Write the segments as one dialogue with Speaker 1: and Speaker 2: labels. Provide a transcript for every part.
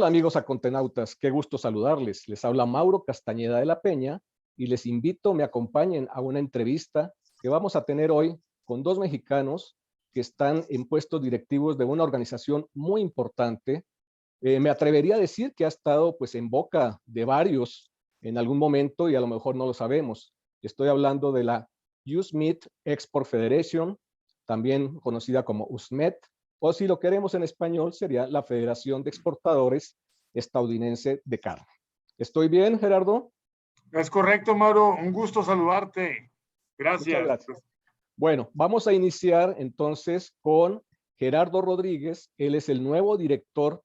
Speaker 1: amigos acontenautas, qué gusto saludarles. Les habla Mauro Castañeda de la Peña y les invito, me acompañen a una entrevista que vamos a tener hoy con dos mexicanos que están en puestos directivos de una organización muy importante. Me atrevería a decir que ha estado pues en boca de varios en algún momento y a lo mejor no lo sabemos. Estoy hablando de la USMED Export Federation, también conocida como USMED, o si lo queremos en español sería la Federación de Exportadores Estadounidense de Carne. ¿Estoy bien, Gerardo?
Speaker 2: Es correcto, Mauro. Un gusto saludarte. Gracias.
Speaker 1: Muchas gracias. Bueno, vamos a iniciar entonces con Gerardo Rodríguez. Él es el nuevo director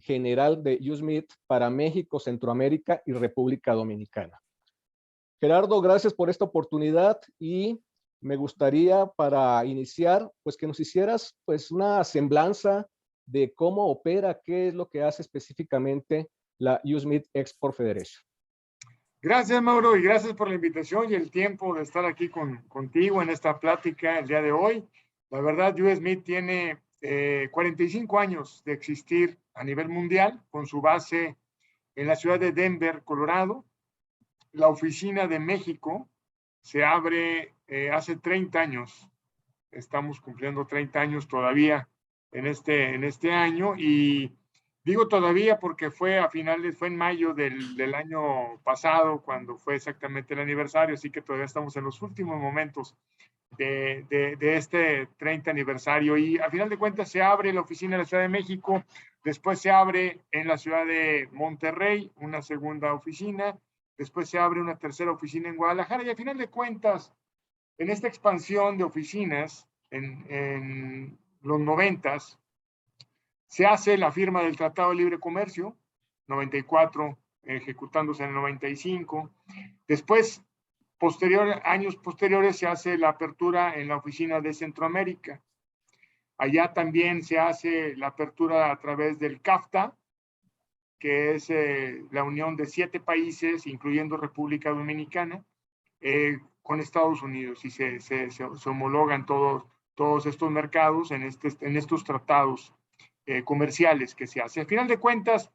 Speaker 1: general de USMED para México, Centroamérica y República Dominicana. Gerardo, gracias por esta oportunidad y me gustaría para iniciar, pues que nos hicieras pues una semblanza de cómo opera, qué es lo que hace específicamente la USMED Export Federation.
Speaker 2: Gracias, Mauro, y gracias por la invitación y el tiempo de estar aquí contigo en esta plática el día de hoy. La verdad, USMED tiene 45 años de existir a nivel mundial, con su base en la ciudad de Denver, Colorado. La oficina de México se abre hace 30 años. Estamos cumpliendo 30 años todavía en este año, y digo todavía porque fue en mayo del año pasado cuando fue exactamente el aniversario, así que todavía estamos en los últimos momentos de este 30 aniversario, y a final de cuentas se abre la oficina en la Ciudad de México, después se abre en la ciudad de Monterrey una segunda oficina, después se abre una tercera oficina en Guadalajara, y a final de cuentas, en esta expansión de oficinas, en los 90s, se hace la firma del Tratado de Libre Comercio, 94, ejecutándose en el 95. Después, años posteriores, se hace la apertura en la oficina de Centroamérica. Allá también se hace la apertura a través del CAFTA, que es la unión de 7 países, incluyendo República Dominicana, con Estados Unidos, y se homologan todos estos mercados en estos tratados comerciales que se hacen. Al final de cuentas,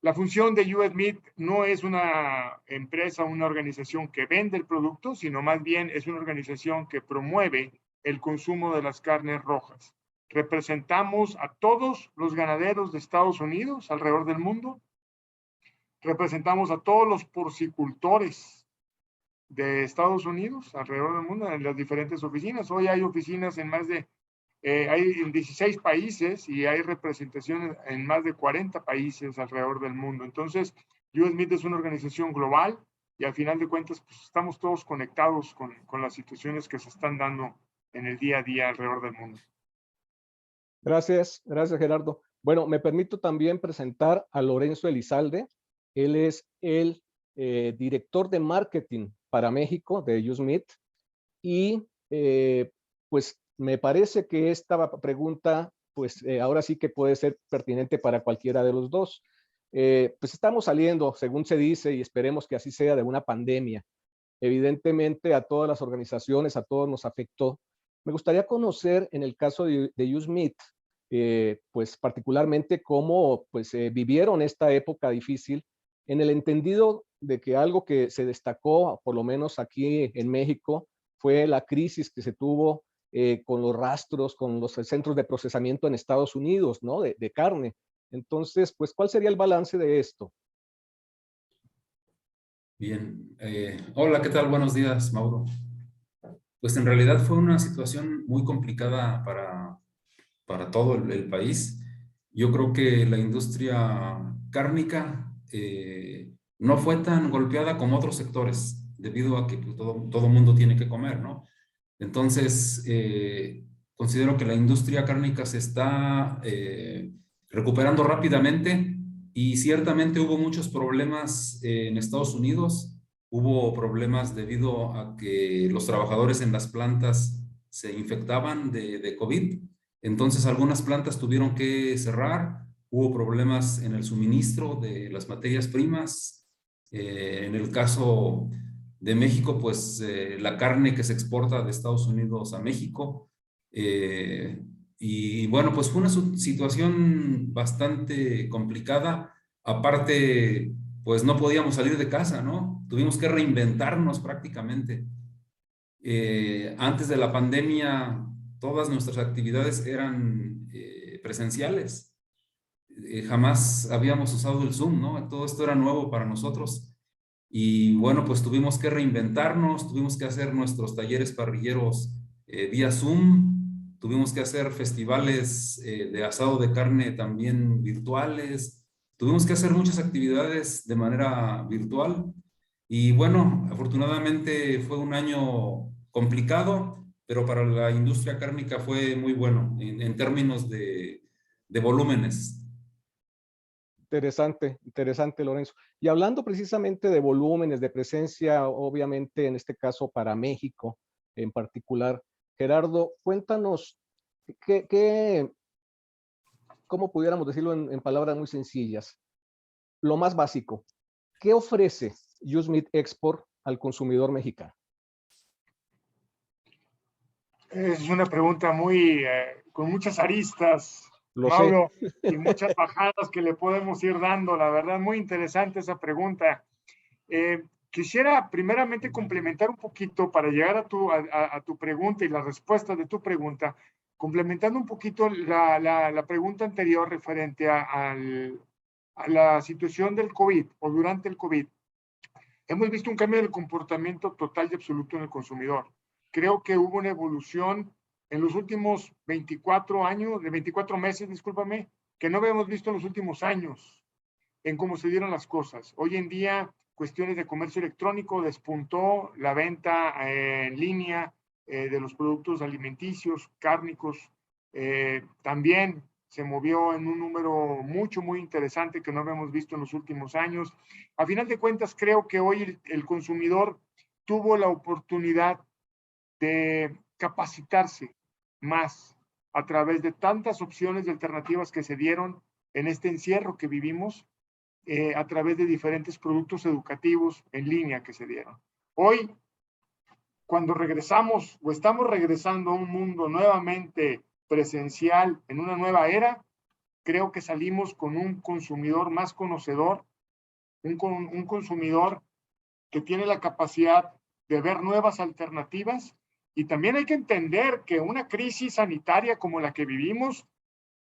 Speaker 2: la función de USMED no es una empresa, una organización que vende el producto, sino más bien es una organización que promueve el consumo de las carnes rojas. Representamos a todos los ganaderos de Estados Unidos alrededor del mundo. Representamos a todos los porcicultores de Estados Unidos alrededor del mundo en las diferentes oficinas. Hoy hay oficinas en hay en 16 países y hay representaciones en más de 40 países alrededor del mundo. Entonces, USMED es una organización global y al final de cuentas pues, estamos todos conectados con las situaciones que se están dando en el día a día alrededor del mundo.
Speaker 1: Gracias Gerardo. Bueno, me permito también presentar a Lorenzo Elizalde. Él es el director de marketing para México de USMED y pues me parece que esta pregunta pues ahora sí que puede ser pertinente para cualquiera de los dos. Pues estamos saliendo, según se dice, y esperemos que así sea, de una pandemia. Evidentemente a todas las organizaciones, a todos nos afectó. Me gustaría conocer en el caso de USMED, pues particularmente cómo pues, vivieron esta época difícil, en el entendido de que algo que se destacó, por lo menos aquí en México, fue la crisis que se tuvo con los rastros, con los centros de procesamiento en Estados Unidos, ¿no? De carne. Entonces, pues, ¿cuál sería el balance de esto?
Speaker 3: Bien. Hola, ¿qué tal? Buenos días, Mauro. Pues en realidad fue una situación muy complicada para todo el país. Yo creo que la industria cárnica no fue tan golpeada como otros sectores, debido a que pues, todo mundo tiene que comer, ¿no? Entonces, considero que la industria cárnica se está recuperando rápidamente, y ciertamente hubo muchos problemas en Estados Unidos. Hubo problemas debido a que los trabajadores en las plantas se infectaban de COVID. Entonces, algunas plantas tuvieron que cerrar. Hubo problemas en el suministro de las materias primas. En el caso de México, pues la carne que se exporta de Estados Unidos a México. Y bueno, pues fue una situación bastante complicada, Aparte, pues no podíamos salir de casa, ¿no? Tuvimos que reinventarnos prácticamente. Antes de la pandemia, todas nuestras actividades eran presenciales. Jamás habíamos usado el Zoom, ¿no? Todo esto era nuevo para nosotros. Y bueno, pues tuvimos que reinventarnos, tuvimos que hacer nuestros talleres parrilleros vía Zoom, tuvimos que hacer festivales de asado de carne también virtuales, tuvimos que hacer muchas actividades de manera virtual. Y bueno, afortunadamente fue un año complicado, pero para la industria cárnica fue muy bueno en términos de volúmenes.
Speaker 1: Interesante, interesante, Lorenzo. Y hablando precisamente de volúmenes, de presencia, obviamente en este caso para México en particular, Gerardo, cuéntanos qué, cómo pudiéramos decirlo en palabras muy sencillas, lo más básico, ¿qué ofrece USMIT Export al consumidor mexicano?
Speaker 2: Es una pregunta muy, con muchas aristas,
Speaker 1: Lo sé.
Speaker 2: Mauro, y muchas bajadas que le podemos ir dando. La verdad, muy interesante esa pregunta. Quisiera primeramente complementar un poquito para llegar a tu pregunta y la respuesta de tu pregunta, complementando un poquito la pregunta anterior referente a la situación del COVID o durante el COVID. Hemos visto un cambio del comportamiento total y absoluto en el consumidor. Creo que hubo una evolución en los últimos 24 años, de 24 meses, discúlpame, que no habíamos visto en los últimos años en cómo se dieron las cosas. Hoy en día, cuestiones de comercio electrónico despuntó la venta en línea de los productos alimenticios, cárnicos. También se movió en un número muy interesante que no habíamos visto en los últimos años. A final de cuentas, creo que hoy el consumidor tuvo la oportunidad de capacitarse más a través de tantas opciones y alternativas que se dieron en este encierro que vivimos, a través de diferentes productos educativos en línea que se dieron. Hoy, cuando regresamos o estamos regresando a un mundo nuevamente presencial en una nueva era, creo que salimos con un consumidor más conocedor, un consumidor que tiene la capacidad de ver nuevas alternativas. Y también hay que entender que una crisis sanitaria como la que vivimos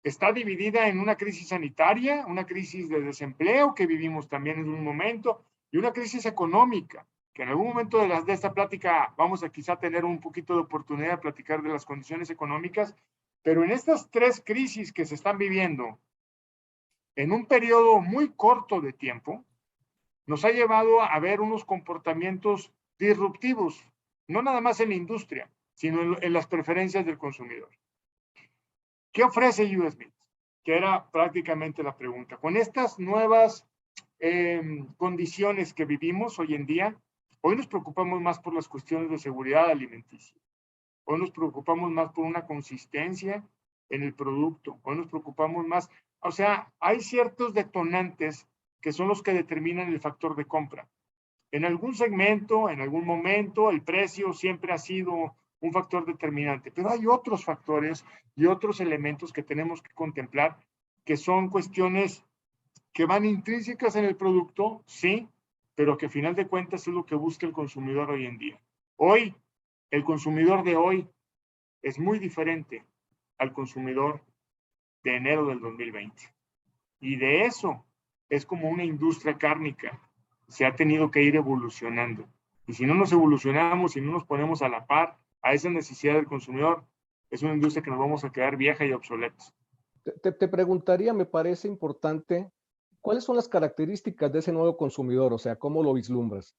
Speaker 2: está dividida en una crisis sanitaria, una crisis de desempleo que vivimos también en un momento y una crisis económica, que en algún momento de esta plática vamos a quizá tener un poquito de oportunidad de platicar de las condiciones económicas, pero en estas tres crisis que se están viviendo en un periodo muy corto de tiempo, nos ha llevado a ver unos comportamientos disruptivos, no nada más en la industria, sino en las preferencias del consumidor. ¿Qué ofrece USMIT? Que era prácticamente la pregunta. Con estas nuevas condiciones que vivimos hoy en día, hoy nos preocupamos más por las cuestiones de seguridad alimenticia. Hoy nos preocupamos más por una consistencia en el producto. Hoy nos preocupamos más, o sea, hay ciertos detonantes que son los que determinan el factor de compra. En algún segmento, en algún momento, el precio siempre ha sido un factor determinante, pero hay otros factores y otros elementos que tenemos que contemplar, que son cuestiones que van intrínsecas en el producto, sí, pero que a final de cuentas es lo que busca el consumidor hoy en día. Hoy, el consumidor de hoy es muy diferente al consumidor de enero del 2020. Y de eso es como una industria cárnica se ha tenido que ir evolucionando. Y si no nos evolucionamos, si no nos ponemos a la par a esa necesidad del consumidor, es una industria que nos vamos a quedar vieja y obsoletos.
Speaker 1: Te preguntaría, me parece importante, ¿cuáles son las características de ese nuevo consumidor? O sea, ¿cómo lo vislumbras?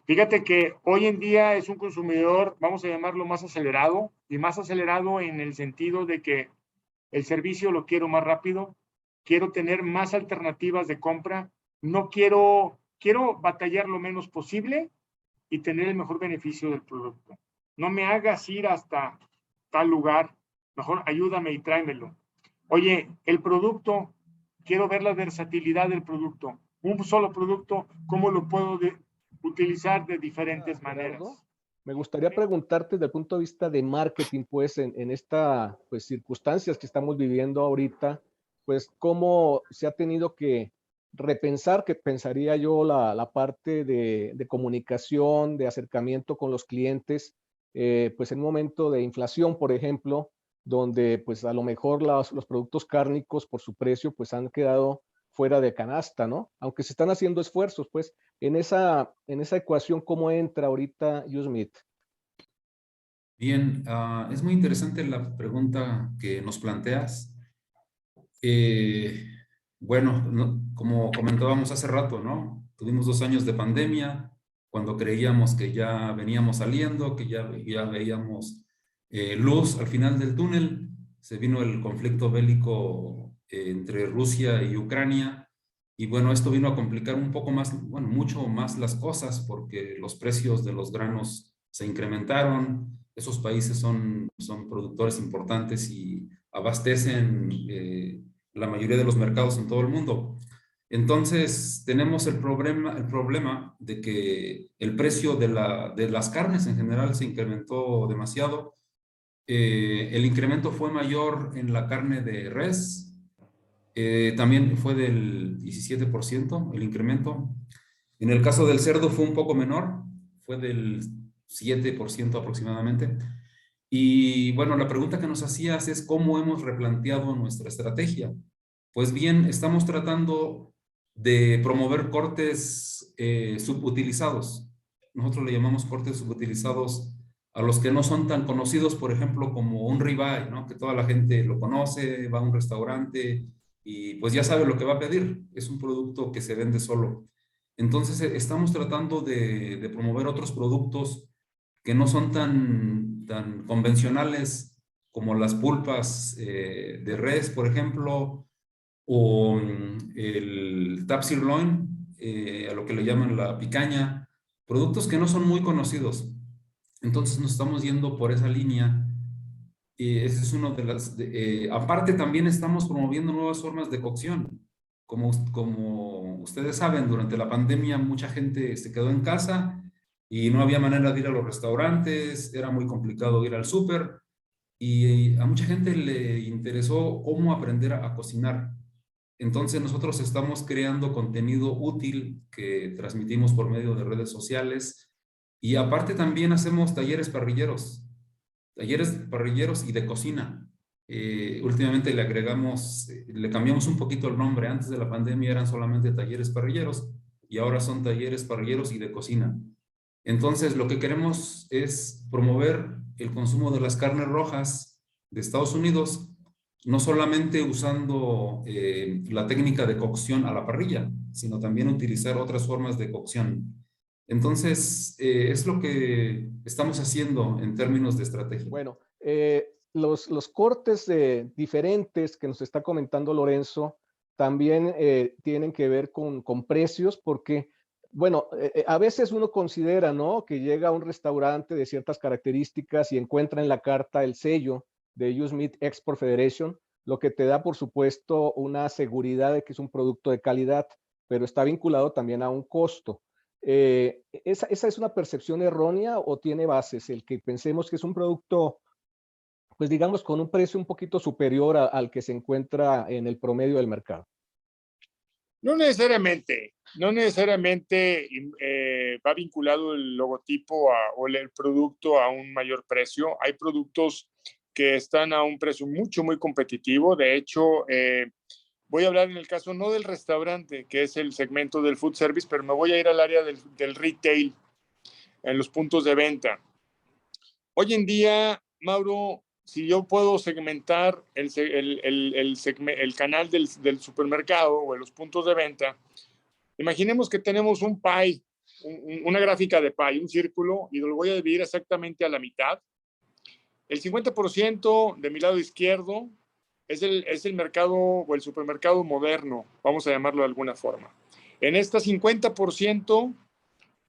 Speaker 2: Fíjate que hoy en día es un consumidor, vamos a llamarlo más acelerado, y más acelerado en el sentido de que el servicio lo quiero más rápido, quiero tener más alternativas de compra, no quiero batallar lo menos posible y tener el mejor beneficio del producto. No me hagas ir hasta tal lugar, mejor ayúdame y tráemelo. Oye, el producto, quiero ver la versatilidad del producto. Un solo producto, ¿cómo lo puedo utilizar de diferentes maneras?
Speaker 1: Gerardo, me gustaría preguntarte desde el punto de vista de marketing, pues en esta pues, circunstancias que estamos viviendo ahorita, pues cómo se ha tenido que repensar, que pensaría yo, la parte de comunicación, de acercamiento con los clientes, pues en un momento de inflación, por ejemplo, donde pues a lo mejor los productos cárnicos por su precio pues han quedado fuera de canasta, ¿no? Aunque se están haciendo esfuerzos, pues en esa ecuación, ¿cómo entra ahorita YouSmith?
Speaker 3: Bien, es muy interesante la pregunta que nos planteas. Eh, bueno, como comentábamos hace rato, ¿no? Tuvimos 2 años de pandemia, cuando creíamos que ya veníamos saliendo, que ya veíamos luz al final del túnel. Se vino el conflicto bélico entre Rusia y Ucrania. Y bueno, esto vino a complicar un poco más, bueno, mucho más las cosas, porque los precios de los granos se incrementaron. Esos países son productores importantes y abastecen la mayoría de los mercados en todo el mundo. Entonces, tenemos el problema de que el precio de las carnes en general se incrementó demasiado. El incremento fue mayor en la carne de res, también fue del 17% el incremento. En el caso del cerdo fue un poco menor, fue del 7% aproximadamente. Y bueno, la pregunta que nos hacías es cómo hemos replanteado nuestra estrategia. Pues bien, estamos tratando de promover cortes subutilizados. Nosotros le llamamos cortes subutilizados a los que no son tan conocidos, por ejemplo, como un ribeye, ¿no? Que toda la gente lo conoce, va a un restaurante y pues ya sabe lo que va a pedir. Es un producto que se vende solo. Entonces, estamos tratando de promover otros productos que no son tan convencionales como las pulpas de res, por ejemplo, o el tap sirloin, a lo que le llaman la picaña, productos que no son muy conocidos. Entonces nos estamos yendo por esa línea. Ese es uno de las... aparte también estamos promoviendo nuevas formas de cocción. Como ustedes saben, durante la pandemia mucha gente se quedó en casa y no había manera de ir a los restaurantes, era muy complicado ir al súper y a mucha gente le interesó cómo aprender a cocinar. Entonces nosotros estamos creando contenido útil que transmitimos por medio de redes sociales y aparte también hacemos talleres parrilleros y de cocina. Últimamente le cambiamos un poquito el nombre. Antes de la pandemia eran solamente talleres parrilleros y ahora son talleres parrilleros y de cocina. Entonces, lo que queremos es promover el consumo de las carnes rojas de Estados Unidos, no solamente usando la técnica de cocción a la parrilla, sino también utilizar otras formas de cocción. Entonces, es lo que estamos haciendo en términos de estrategia.
Speaker 1: Bueno, los cortes diferentes que nos está comentando Lorenzo también tienen que ver con precios, porque, bueno, a veces uno considera, ¿no? Que llega a un restaurante de ciertas características y encuentra en la carta el sello de YouSmith Export Federation, lo que te da, por supuesto, una seguridad de que es un producto de calidad, pero está vinculado también a un costo. ¿Esa es una percepción errónea o tiene bases el que pensemos que es un producto, pues digamos, con un precio un poquito superior al que se encuentra en el promedio del mercado?
Speaker 2: No necesariamente, no necesariamente va vinculado el logotipo o el producto a un mayor precio. Hay productos que están a un precio muy competitivo. De hecho, voy a hablar en el caso no del restaurante, que es el segmento del food service, pero me voy a ir al área del retail, en los puntos de venta. Hoy en día, Mauro, si yo puedo segmentar el canal del supermercado o de los puntos de venta, imaginemos que tenemos un pie, una gráfica de pie, un círculo, y lo voy a dividir exactamente a la mitad. El 50% de mi lado izquierdo es el mercado o el supermercado moderno, vamos a llamarlo de alguna forma. En este 50%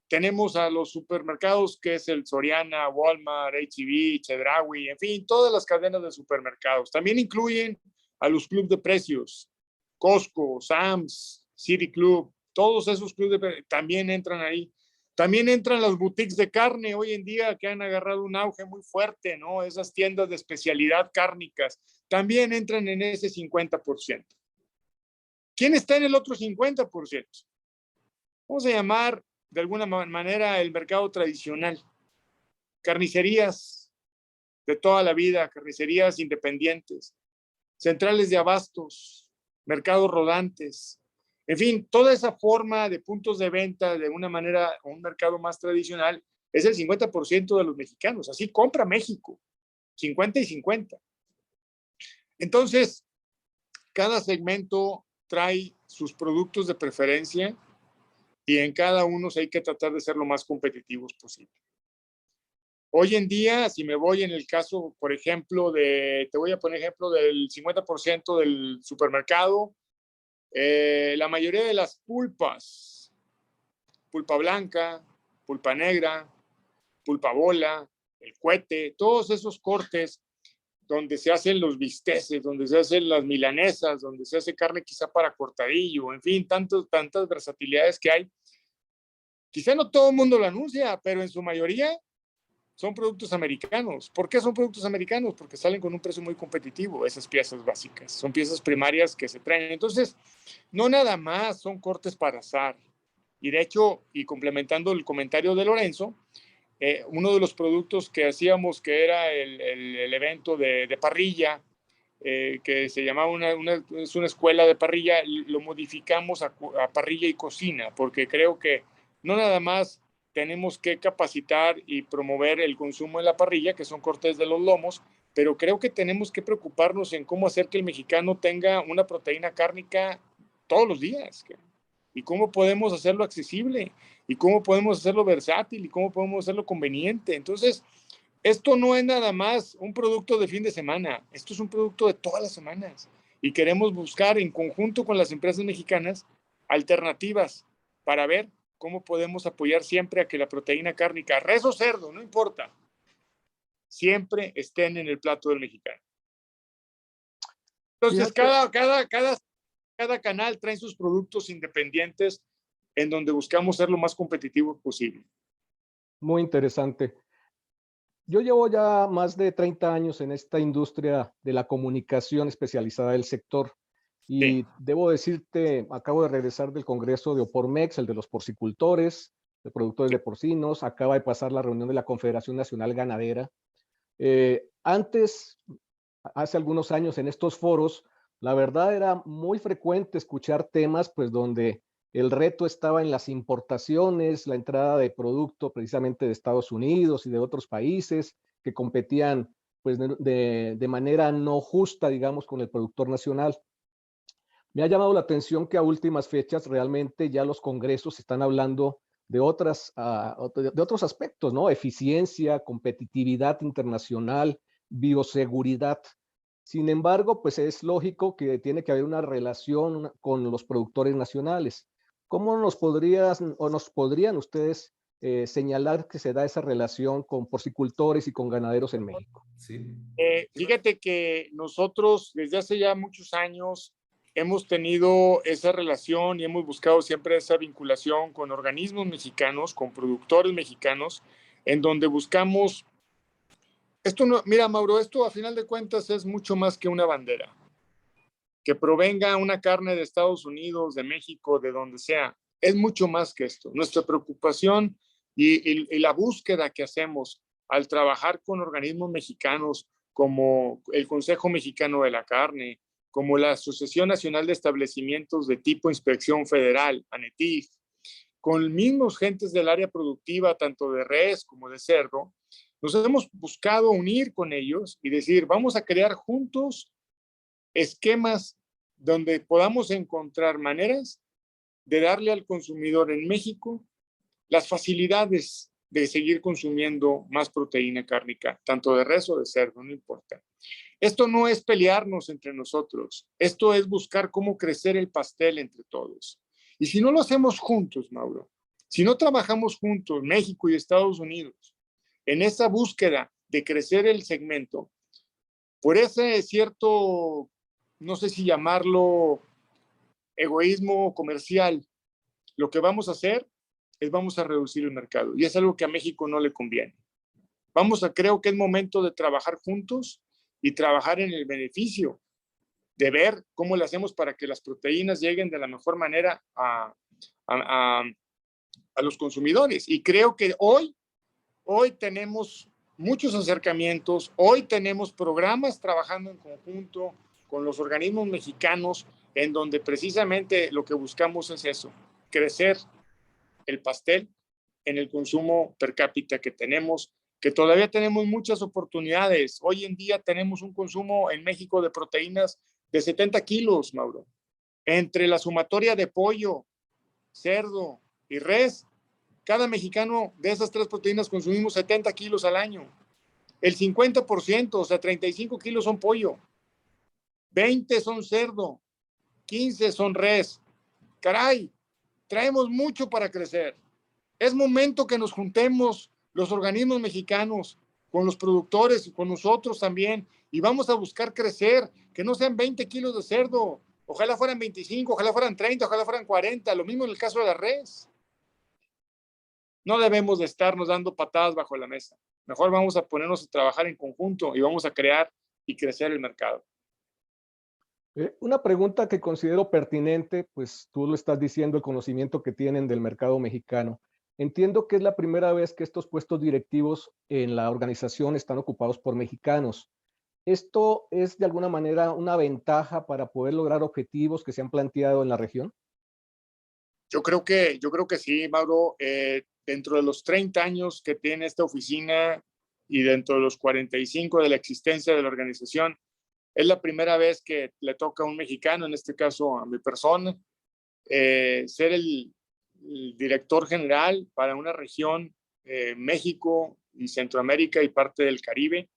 Speaker 2: tenemos a los supermercados que es el Soriana, Walmart, H-E-B, Chedraui, en fin, todas las cadenas de supermercados. También incluyen a los clubes de precios, Costco, Sam's, City Club, todos esos clubes también entran ahí. También entran las boutiques de carne hoy en día que han agarrado un auge muy fuerte, ¿no? Esas tiendas de especialidad cárnicas también entran en ese 50%. ¿Quién está en el otro 50%? Vamos a llamar de alguna manera el mercado tradicional. Carnicerías de toda la vida, carnicerías independientes, centrales de abastos, mercados rodantes, en fin, toda esa forma de puntos de venta de una manera, un mercado más tradicional, es el 50% de los mexicanos. Así compra México, 50 y 50. Entonces, cada segmento trae sus productos de preferencia y en cada uno hay que tratar de ser lo más competitivos posible. Hoy en día, si me voy en el caso, por ejemplo, te voy a poner ejemplo del 50% del supermercado, la mayoría de las pulpas, pulpa blanca, pulpa negra, pulpa bola, el cohete, todos esos cortes donde se hacen los bisteces, donde se hacen las milanesas, donde se hace carne quizá para cortadillo, en fin, tantas versatilidades que hay. Quizá no todo el mundo lo anuncia, pero en su mayoría son productos americanos. ¿Por qué son productos americanos? Porque salen con un precio muy competitivo, esas piezas básicas. Son piezas primarias que se traen. Entonces, no nada más son cortes para asar. Y de hecho, y complementando el comentario de Lorenzo, uno de los productos que hacíamos, que era el evento de parrilla, que se llamaba es una escuela de parrilla, lo modificamos a parrilla y cocina, porque creo que no nada más tenemos que capacitar y promover el consumo en la parrilla, que son cortes de los lomos, pero creo que tenemos que preocuparnos en cómo hacer que el mexicano tenga una proteína cárnica todos los días, y cómo podemos hacerlo accesible, y cómo podemos hacerlo versátil, y cómo podemos hacerlo conveniente. Entonces, esto no es nada más un producto de fin de semana, esto es un producto de todas las semanas, y queremos buscar en conjunto con las empresas mexicanas alternativas para ver cómo podemos apoyar siempre a que la proteína cárnica, res o cerdo, no importa, siempre estén en el plato del mexicano. Entonces, cada canal trae sus productos independientes en donde buscamos ser lo más competitivos posible.
Speaker 1: Muy interesante. Yo llevo ya más de 30 años en esta industria de la comunicación especializada del sector. Y debo decirte, acabo de regresar del Congreso de Opormex, el de los porcicultores, de productores de porcinos, acaba de pasar la reunión de la Confederación Nacional Ganadera. Antes, hace algunos años en estos foros, la verdad era muy frecuente escuchar temas pues donde el reto estaba en las importaciones, la entrada de producto precisamente de Estados Unidos y de otros países que competían pues de manera no justa, digamos, con el productor nacional. Me ha llamado la atención que a últimas fechas realmente ya los congresos están hablando de otros aspectos, ¿no? Eficiencia, competitividad internacional, bioseguridad. Sin embargo, pues es lógico que tiene que haber una relación con los productores nacionales. ¿Cómo nos podrían ustedes señalar que se da esa relación con porcicultores y con ganaderos en México?
Speaker 3: Sí.
Speaker 2: Fíjate que nosotros desde hace ya muchos años hemos tenido esa relación y hemos buscado siempre esa vinculación con organismos mexicanos, con productores mexicanos, en donde buscamos, esto no, mira Mauro, esto a final de cuentas es mucho más que una bandera. Que provenga una carne de Estados Unidos, de México, de donde sea, es mucho más que esto. Nuestra preocupación y la búsqueda que hacemos al trabajar con organismos mexicanos como el Consejo Mexicano de la Carne, como la Asociación Nacional de Establecimientos de Tipo Inspección Federal, ANETIF, con mismos gentes del área productiva, tanto de res como de cerdo, nos hemos buscado unir con ellos y decir, vamos a crear juntos esquemas donde podamos encontrar maneras de darle al consumidor en México las facilidades de seguir consumiendo más proteína cárnica, tanto de res o de cerdo, no importa. Esto no es pelearnos entre nosotros, esto es buscar cómo crecer el pastel entre todos. Y si no lo hacemos juntos, Mauro, si no trabajamos juntos, México y Estados Unidos, en esa búsqueda de crecer el segmento, por ese cierto, no sé si llamarlo egoísmo comercial, lo que vamos a hacer es vamos a reducir el mercado. Y es algo que a México no le conviene. Creo que es momento de trabajar juntos y trabajar en el beneficio de ver cómo le hacemos para que las proteínas lleguen de la mejor manera a los consumidores. Y creo que hoy tenemos muchos acercamientos, hoy tenemos programas trabajando en conjunto con los organismos mexicanos, en donde precisamente lo que buscamos es eso, crecer el pastel en el consumo per cápita que tenemos, que todavía tenemos muchas oportunidades. Hoy en día tenemos un consumo en México de proteínas de 70 kilos, Mauro. Entre la sumatoria de pollo, cerdo y res, cada mexicano de esas 3 proteínas consumimos 70 kilos al año. El 50%, o sea, 35 kilos son pollo, 20 son cerdo, 15 son res. Caray, traemos mucho para crecer. Es momento que nos juntemos los organismos mexicanos con los productores y con nosotros también, y vamos a buscar crecer, que no sean 20 kilos de cerdo, ojalá fueran 25, ojalá fueran 30, ojalá fueran 40, lo mismo en el caso de la res. No debemos de estarnos dando patadas bajo la mesa. Mejor vamos a ponernos a trabajar en conjunto y vamos a crear y crecer el mercado.
Speaker 1: Una pregunta que considero pertinente, pues tú lo estás diciendo, el conocimiento que tienen del mercado mexicano. Entiendo que es la primera vez que estos puestos directivos en la organización están ocupados por mexicanos. ¿Esto es de alguna manera una ventaja para poder lograr objetivos que se han planteado en la región?
Speaker 2: Yo creo que sí, Mauro. Dentro de los 30 años que tiene esta oficina y dentro de los 45 de la existencia de la organización, es la primera vez que le toca a un mexicano, en este caso a mi persona, ser el director general para una región, México y Centroamérica y parte del Caribe.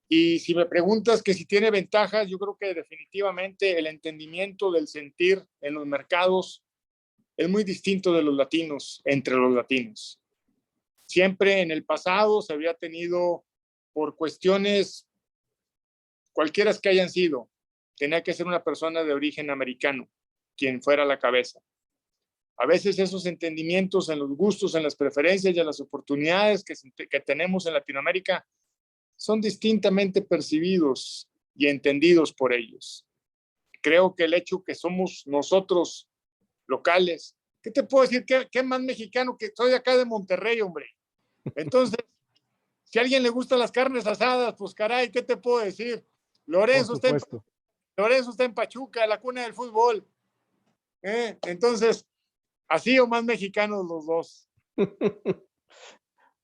Speaker 2: Y si me preguntas que si tiene ventajas, yo creo que definitivamente el entendimiento del sentir en los mercados es muy distinto de los latinos, entre los latinos. Siempre en el pasado se había tenido, por cuestiones cualquiera que hayan sido, tenía que ser una persona de origen americano quien fuera la cabeza. A veces esos entendimientos en los gustos, en las preferencias y en las oportunidades que tenemos en Latinoamérica son distintamente percibidos y entendidos por ellos. Creo que el hecho que somos nosotros locales, ¿qué te puedo decir? ¿Qué más mexicano que soy acá de Monterrey, hombre? Entonces, si a alguien le gustan las carnes asadas, pues caray, ¿qué te puedo decir? Lorenzo está en Pachuca, la cuna del fútbol. Entonces, así o más mexicanos los dos.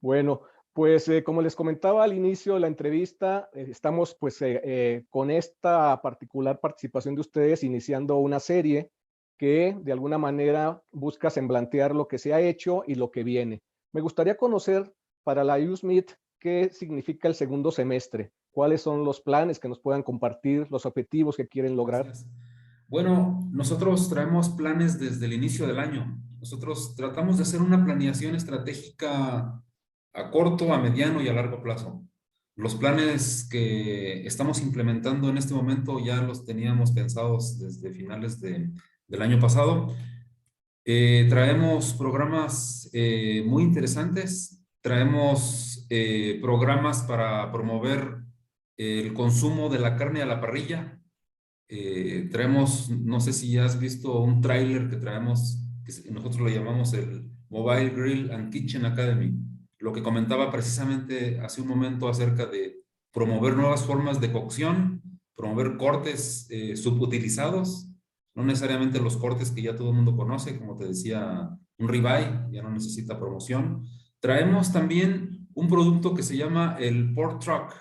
Speaker 1: Bueno, pues como les comentaba al inicio de la entrevista, estamos pues con esta particular participación de ustedes iniciando una serie que de alguna manera busca semblantear lo que se ha hecho y lo que viene. Me gustaría conocer para la USMIT qué significa el segundo semestre, cuáles son los planes que nos puedan compartir, los objetivos que quieren lograr.
Speaker 3: Gracias. Bueno, nosotros traemos planes desde el inicio del año. Nosotros tratamos de hacer una planeación estratégica a corto, a mediano y a largo plazo. Los planes que estamos implementando en este momento ya los teníamos pensados desde finales del año pasado. Traemos programas muy interesantes. Traemos programas para promover el consumo de la carne a la parrilla. Traemos, no sé si has visto un tráiler que traemos, que nosotros lo llamamos el Mobile Grill and Kitchen Academy. Lo que comentaba precisamente hace un momento acerca de promover nuevas formas de cocción, promover cortes subutilizados, no necesariamente los cortes que ya todo el mundo conoce, como te decía, un ribeye ya no necesita promoción. Traemos también un producto que se llama el Pork Truck.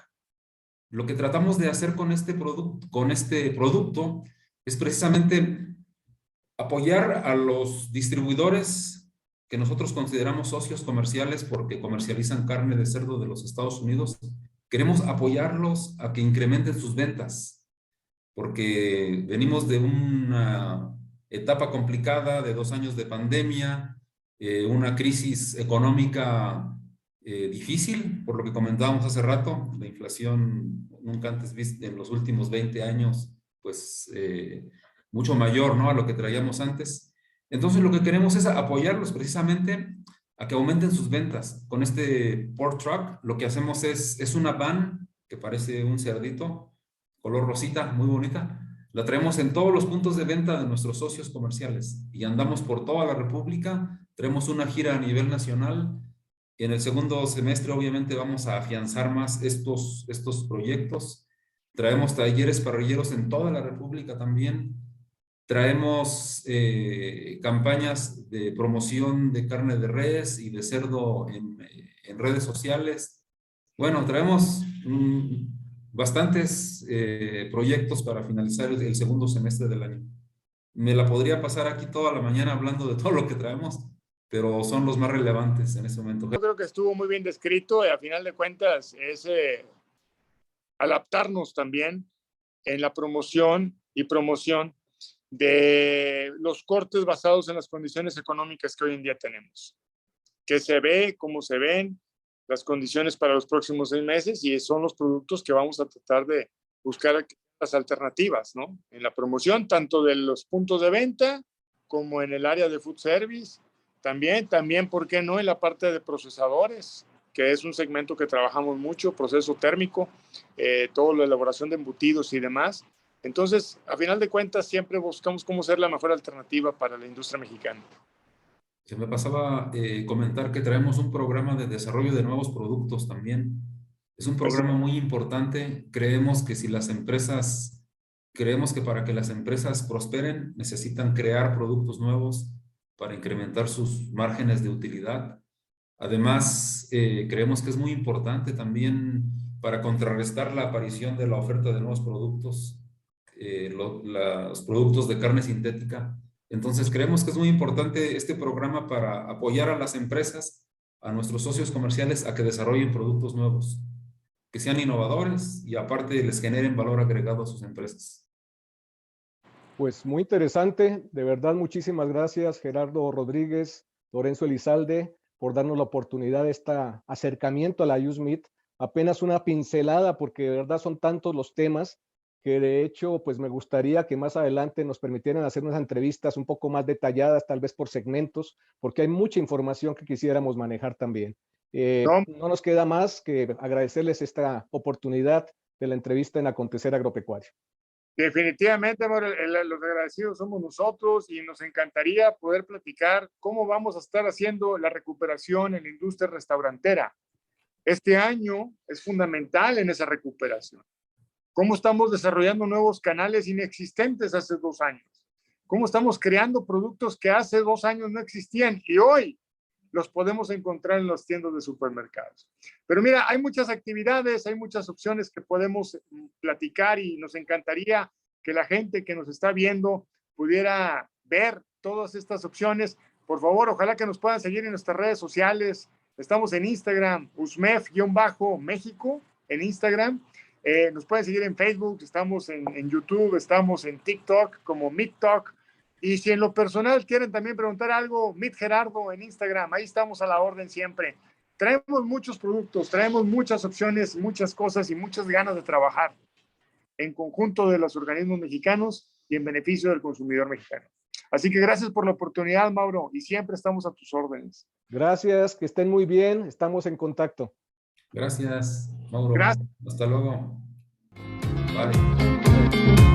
Speaker 3: Lo que tratamos de hacer con este producto es precisamente apoyar a los distribuidores que nosotros consideramos socios comerciales porque comercializan carne de cerdo de los Estados Unidos. Queremos apoyarlos a que incrementen sus ventas porque venimos de una etapa complicada de 2 años de pandemia, una crisis económica difícil, por lo que comentábamos hace rato, la inflación nunca antes vista en los últimos 20 años, pues mucho mayor, ¿no?, a lo que traíamos antes. Entonces lo que queremos es apoyarlos precisamente a que aumenten sus ventas. Con este Pork Truck lo que hacemos es una van que parece un cerdito, color rosita, muy bonita. La traemos en todos los puntos de venta de nuestros socios comerciales y andamos por toda la República. Traemos una gira a nivel nacional. En el segundo semestre, obviamente, vamos a afianzar más estos proyectos. Traemos talleres parrilleros en toda la República también. Traemos campañas de promoción de carne de res y de cerdo en redes sociales. Bueno, traemos bastantes proyectos para finalizar el segundo semestre del año. Me la podría pasar aquí toda la mañana hablando de todo lo que traemos, pero son los más relevantes en este momento.
Speaker 2: Yo creo que estuvo muy bien descrito y a final de cuentas es adaptarnos también en la promoción y promoción de los cortes basados en las condiciones económicas que hoy en día tenemos. Que se ve, cómo se ven las condiciones para los próximos 6 meses y son los productos que vamos a tratar de buscar las alternativas, ¿no? En la promoción, tanto de los puntos de venta como en el área de food service, también, ¿por qué no? En la parte de procesadores, que es un segmento que trabajamos mucho, proceso térmico, toda la elaboración de embutidos y demás. Entonces, a final de cuentas, siempre buscamos cómo ser la mejor alternativa para la industria mexicana.
Speaker 3: Se me pasaba comentar que traemos un programa de desarrollo de nuevos productos también. Es un programa muy importante. Creemos que para que las empresas prosperen, necesitan crear productos nuevos para incrementar sus márgenes de utilidad. Además, creemos que es muy importante también para contrarrestar la aparición de la oferta de nuevos productos, los productos de carne sintética. Entonces, creemos que es muy importante este programa para apoyar a las empresas, a nuestros socios comerciales, a que desarrollen productos nuevos, que sean innovadores y aparte les generen valor agregado a sus empresas.
Speaker 1: Pues muy interesante, de verdad, muchísimas gracias Gerardo Rodríguez, Lorenzo Elizalde, por darnos la oportunidad de este acercamiento a la USMIT. Apenas una pincelada, porque de verdad son tantos los temas que de hecho, pues me gustaría que más adelante nos permitieran hacer unas entrevistas un poco más detalladas, tal vez por segmentos, porque hay mucha información que quisiéramos manejar también. No nos queda más que agradecerles esta oportunidad de la entrevista en Acontecer Agropecuario.
Speaker 2: Definitivamente, los agradecidos somos nosotros y nos encantaría poder platicar cómo vamos a estar haciendo la recuperación en la industria restaurantera. Este año es fundamental en esa recuperación. ¿Cómo estamos desarrollando nuevos canales inexistentes hace 2 años? ¿Cómo estamos creando productos que hace 2 años no existían y hoy los podemos encontrar en las tiendas de supermercados? Pero mira, hay muchas actividades, hay muchas opciones que podemos platicar y nos encantaría que la gente que nos está viendo pudiera ver todas estas opciones. Por favor, ojalá que nos puedan seguir en nuestras redes sociales. Estamos en Instagram, USMEF-México, en Instagram. Nos pueden seguir en Facebook, estamos en YouTube, estamos en TikTok como MeetTalk. Y si en lo personal quieren también preguntar algo, Meet Gerardo en Instagram, ahí estamos a la orden siempre. Traemos muchos productos, traemos muchas opciones, muchas cosas y muchas ganas de trabajar en conjunto de los organismos mexicanos y en beneficio del consumidor mexicano. Así que gracias por la oportunidad, Mauro, y siempre estamos a tus órdenes.
Speaker 1: Gracias, que estén muy bien, estamos en contacto.
Speaker 3: Gracias, Mauro.
Speaker 2: Gracias.
Speaker 3: Hasta luego. Bye.